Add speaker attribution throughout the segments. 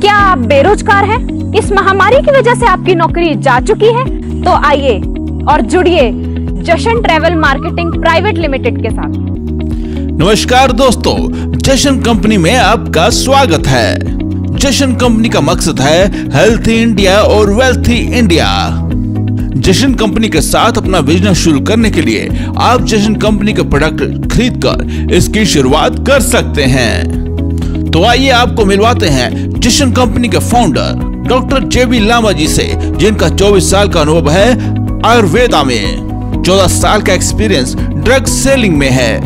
Speaker 1: क्या आप बेरोजगार हैं? इस महामारी की वजह से आपकी नौकरी जा चुकी है? तो आइए और जुड़िए जशन ट्रैवल मार्केटिंग प्राइवेट लिमिटेड के साथ।
Speaker 2: नमस्कार दोस्तों, जशन कंपनी में आपका स्वागत है। जशन कंपनी का मकसद है हेल्थी इंडिया और वेल्थी इंडिया। जशन कंपनी के साथ अपना बिजनेस शुरू करने के लिए आप जशन कंपनी के प्रोडक्ट खरीदकर इसकी शुरुआत कर सकते हैं। तो आइए आपको मिलवाते हैं जशन कंपनी के फाउंडर डॉक्टर जेबी लांबा जी से, जिनका 24 साल का अनुभव है आयुर्वेदा में, 14 साल का एक्सपीरियंस ड्रग सेलिंग में है।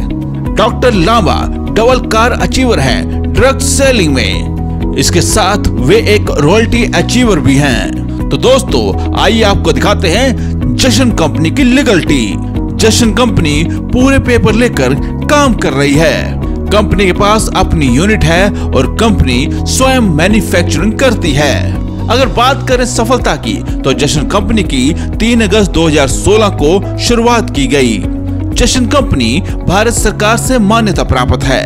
Speaker 2: Doctor Lamba double car achiever हैं ड्रग सेलिंग में। इसके साथ वे एक रॉयल्टी अचीवर भी हैं। तो दोस्तों आइए आपको दिखाते हैं जशन कंपनी की लीगलिटी। जशन कंपनी पूरे पेपर लेकर काम कर रही है। कंपनी के पास अपनी यूनिट है और कंपनी स्वयं मैन्युफैक्चरिंग करती है। अगर बात करें सफलता की, तो जशन कंपनी की 3 अगस्त 2016 को शुरुआत की गई। जशन कंपनी भारत सरकार से मान्यता प्राप्त है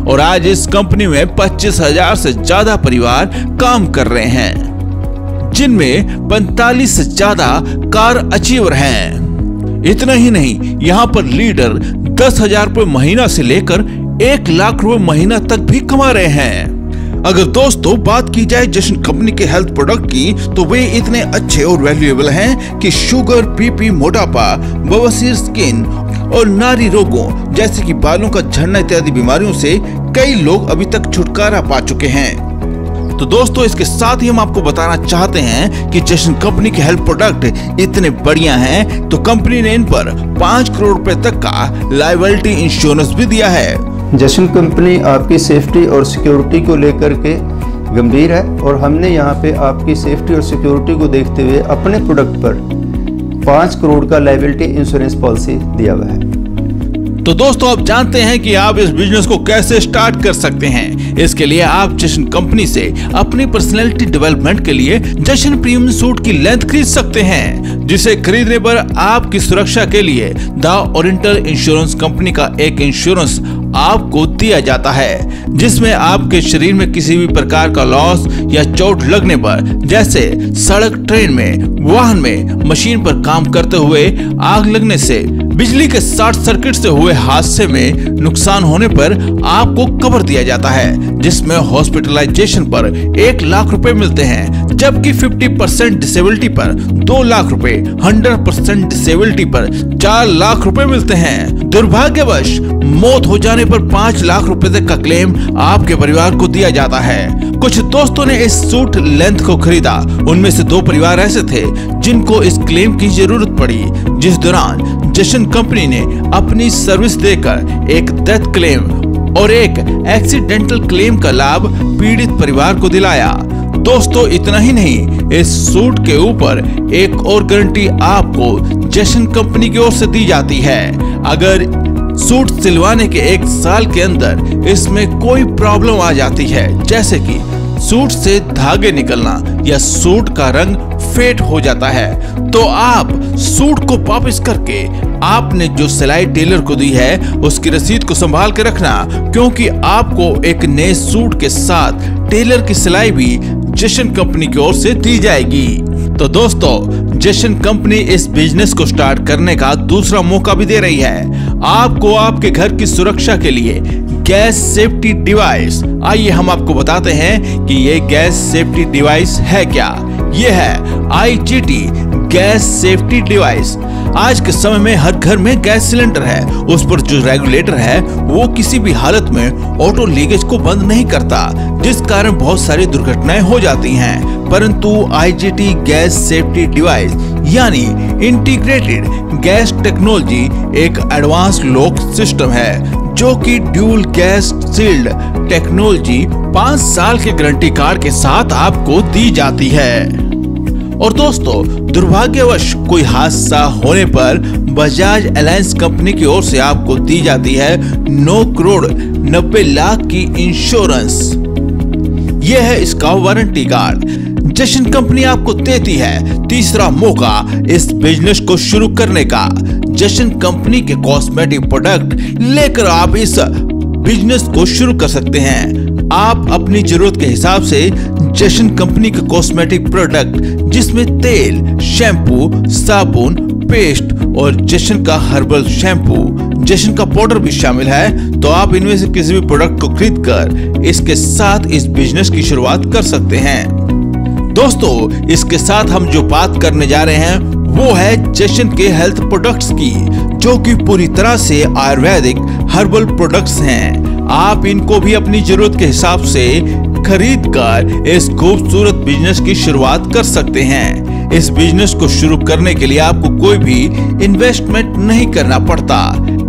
Speaker 2: और आज इस कंपनी में 25,000 से ज्यादा परिवार काम कर रहे हैं, जिनमें 45 से ज्यादा कार अचीवर हैं। इतना ही नहीं, यहाँ पर लीडर 10,000 रुपए महीना से लेकर 1 लाख रुपए महीना तक भी कमा रहे हैं। अगर दोस्तों बात की जाए जशन कंपनी के हेल्थ प्रोडक्ट की, तो वे इतने अच्छे और वैल्यूएबल हैं कि शुगर, बीपी, मोटापा, बवासीर, स्किन और नारी रोगों जैसे कि बालों का झड़ना इत्यादि बीमारियों से कई लोग अभी तक छुटकारा पा चुके हैं। तो दोस्तों इसके साथ ही हम आपको बताना चाहते हैं कि जशन कंपनी के हेल्थ प्रोडक्ट इतने बढ़िया हैं, तो कंपनी ने इन पर 5 करोड़ रुपए तक का लायबिलिटी इंश्योरेंस भी दिया है।
Speaker 3: जशन कंपनी आपकी सेफ्टी और सिक्योरिटी को लेकर के गंभीर है और हमने यहाँ पे आपकी सेफ्टी और सिक्योरिटी को देखते हुए अपने प्रोडक्ट पर 5 करोड़ का लायबिलिटी इंश्योरेंस पॉलिसी दिया हुआ है।
Speaker 2: तो दोस्तों आप जानते हैं कि आप इस बिजनेस को कैसे स्टार्ट कर सकते हैं। इसके लिए आप जशन कंपनी से अपनी पर्सनैलिटी डेवलपमेंट के लिए जशन प्रीमियम सूट की लेंथ खरीद सकते हैं, जिसे खरीदने पर आपकी सुरक्षा के लिए द ओरिएंटल इंश्योरेंस कंपनी का एक इंश्योरेंस आपको दिया जाता है, जिसमें आपके शरीर में किसी भी प्रकार का लॉस या चोट लगने पर, जैसे सड़क, ट्रेन में, वाहन में, मशीन पर काम करते हुए आग लगने से, बिजली के शॉर्ट सर्किट से हुए हादसे में नुकसान होने पर आपको कवर दिया जाता है, जिसमें हॉस्पिटलाइजेशन पर 1 लाख रुपए मिलते हैं, जबकि 50% डिसेबिलिटी पर 2 लाख रुपए, 100% डिसेबिलिटी पर 4 लाख रुपए मिलते हैं। दुर्भाग्यवश मौत हो जाने पर 5 लाख रुपए तक का क्लेम आपके परिवार को दिया जाता है। कुछ दोस्तों ने इस सूट लेंथ को खरीदा। उनमें से 2 परिवार ऐसे थे जिनको इस क्लेम की जरूरत पड़ी, जिस दौरान जशन कंपनी ने अपनी सर्विस देकर एक डेथ क्लेम और एक एक्सीडेंटल क्लेम का लाभ पीड़ित परिवार को दिलाया। दोस्तों इतना ही नहीं, इस सूट के ऊपर एक और गारंटी आपको जशन कंपनी की ओर से दी जाती है। अगर सूट सिलवाने के 1 साल के अंदर इसमें कोई प्रॉब्लम आ जाती है, जैसे कि सूट से धागे निकलना या सूट का रंग फेड हो जाता है, तो आप सूट को वापस करके आपने जो सिलाई टेलर को दी है उसकी रसीद को संभाल के रखना, क्योंकि आपको एक नए सूट के साथ टेलर की सिलाई भी जशन कंपनी की ओर से दी जाएगी। तो दोस्तों जशन कंपनी इस बिजनेस को स्टार्ट करने का दूसरा मौका भी दे रही है आपको, आपके घर की सुरक्षा के लिए गैस सेफ्टी डिवाइस। आइए हम आपको बताते हैं कि ये गैस सेफ्टी डिवाइस है क्या। ये है IGT गैस सेफ्टी डिवाइस। आज के समय में हर घर में गैस सिलेंडर है, उस पर जो रेगुलेटर है वो किसी भी हालत में ऑटो लीकेज को बंद नहीं करता, जिस कारण बहुत सारी दुर्घटनाएं हो जाती हैं। परंतु IGT गैस सेफ्टी डिवाइस यानी इंटीग्रेटेड गैस टेक्नोलॉजी एक एडवांस लॉक सिस्टम है, जो कि ड्यूल गैस सील्ड टेक्नोलॉजी 5 साल के गारंटी कार्ड के साथ आपको दी जाती है। और दोस्तों दुर्भाग्यवश कोई हादसा होने पर बजाज एलायंस कंपनी की ओर से आपको दी जाती है 9 करोड़ 90 लाख की इंश्योरेंस। यह है इसका वारंटी कार्ड। जशन कंपनी आपको देती है तीसरा मौका इस बिजनेस को शुरू करने का। जशन कंपनी के कॉस्मेटिक प्रोडक्ट लेकर आप इस बिजनेस को शुरू कर सकते हैं। आप अपनी जरूरत के हिसाब से जशन कंपनी के कॉस्मेटिक प्रोडक्ट जिसमें तेल, शैम्पू, साबुन, पेस्ट और जशन का हर्बल शैम्पू, जशन का पाउडर भी शामिल है, तो आप इनमें से किसी भी प्रोडक्ट को खरीद कर इसके साथ इस बिजनेस की शुरुआत कर सकते हैं। दोस्तों, इसके साथ हम जो बात करने जा रहे हैं वो है जशन के हेल्थ प्रोडक्ट्स की, जो कि पूरी तरह से आयुर्वेदिक हर्बल प्रोडक्ट्स हैं। आप इनको भी अपनी जरूरत के हिसाब से खरीद कर इस खूबसूरत बिजनेस की शुरुआत कर सकते हैं। इस बिजनेस को शुरू करने के लिए आपको कोई भी इन्वेस्टमेंट नहीं करना पड़ता।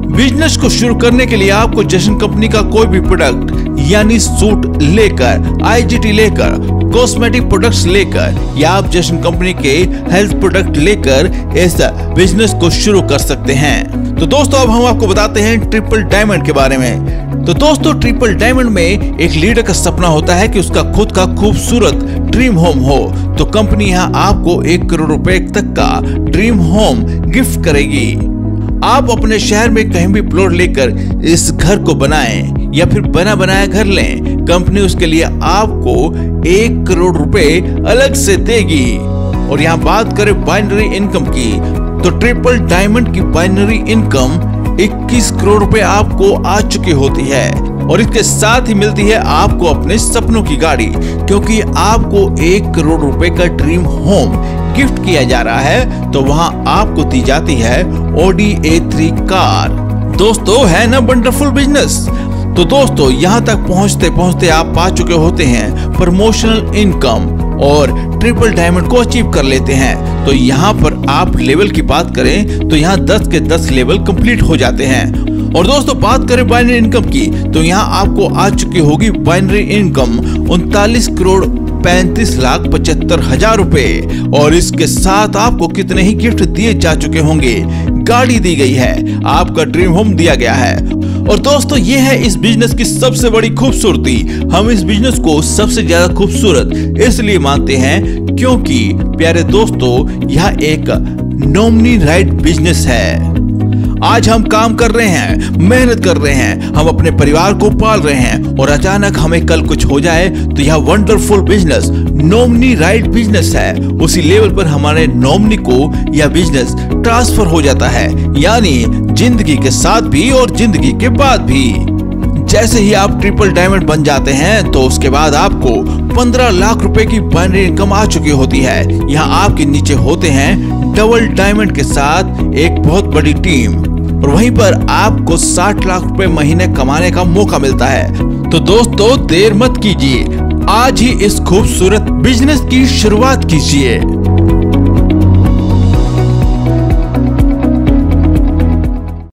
Speaker 2: बिजनेस को शुरू करने के लिए आपको जशन कंपनी का कोई भी प्रोडक्ट यानी सूट लेकर, आईजीटी लेकर, कॉस्मेटिक प्रोडक्ट्स लेकर या आप जशन कंपनी के हेल्थ प्रोडक्ट लेकर इस बिजनेस को शुरू कर सकते हैं। तो दोस्तों, अब हम आपको बताते हैं ट्रिपल डायमंड के बारे में। तो दोस्तों, ट्रिपल डायमंड में एक लीडर का सपना होता है कि उसका खुद का खूबसूरत ड्रीम होम हो, तो कंपनी यहाँ आपको 1 करोड़ रुपए तक का ड्रीम होम गिफ्ट करेगी। आप अपने शहर में कहीं भी प्लॉट लेकर इस घर को बनाएं या फिर बना बनाया घर लें, कंपनी उसके लिए आपको 1 करोड़ रुपए अलग से देगी। और यहाँ बात करें बाइनरी इनकम की, तो ट्रिपल डायमंड की बाइनरी इनकम 21 करोड़ रुपए आपको आ चुकी होती है, और इसके साथ ही मिलती है आपको अपने सपनों की गाड़ी, क्योंकि आपको 1 करोड़ रुपए का ड्रीम होम गिफ्ट किया जा रहा है, तो वहां आपको दी जाती है ऑडी A3 कार। दोस्तों, है ना वंडरफुल बिजनेस। तो दोस्तों, यहाँ तक पहुँचते पहुँचते आप पा चुके होते हैं प्रमोशनल इनकम और ट्रिपल डायमंड को अचीव कर लेते हैं। तो यहाँ पर आप लेवल की बात करें तो यहाँ 10 के 10 लेवल कंप्लीट हो जाते हैं। और दोस्तों, बात करें बाइनरी इनकम की, तो यहाँ आपको आ चुकी होगी बाइनरी इनकम 39 करोड़ 35,75,000 रुपए, और इसके साथ आपको कितने ही गिफ्ट दिए जा चुके होंगे। गाड़ी दी गई है, आपका ड्रीम होम दिया गया है। और दोस्तों, ये है इस बिजनेस की सबसे बड़ी खूबसूरती। हम इस बिजनेस को सबसे ज्यादा खूबसूरत इसलिए मानते हैं क्योंकि प्यारे दोस्तों, यह एक नॉमिनी राइट बिजनेस है। आज हम काम कर रहे हैं, मेहनत कर रहे हैं, हम अपने परिवार को पाल रहे हैं, और अचानक हमें कल कुछ हो जाए तो यह wonderful business nominee right business है। उसी लेवल पर हमारे नॉमिनी को यह बिजनेस ट्रांसफर हो जाता है, यानी जिंदगी के साथ भी और जिंदगी के बाद भी। जैसे ही आप ट्रिपल डायमंड बन जाते हैं तो उसके बाद आपको 15 लाख रुपए की बाइनरी इनकम आ चुकी होती है। यहाँ आपके नीचे होते हैं डबल डायमंड के साथ एक बहुत बड़ी टीम, और वहीं पर आपको 60 लाख रुपए महीने कमाने का मौका मिलता है। तो दोस्तों, देर मत कीजिए, आज ही इस खूबसूरत बिजनेस की शुरुआत कीजिए।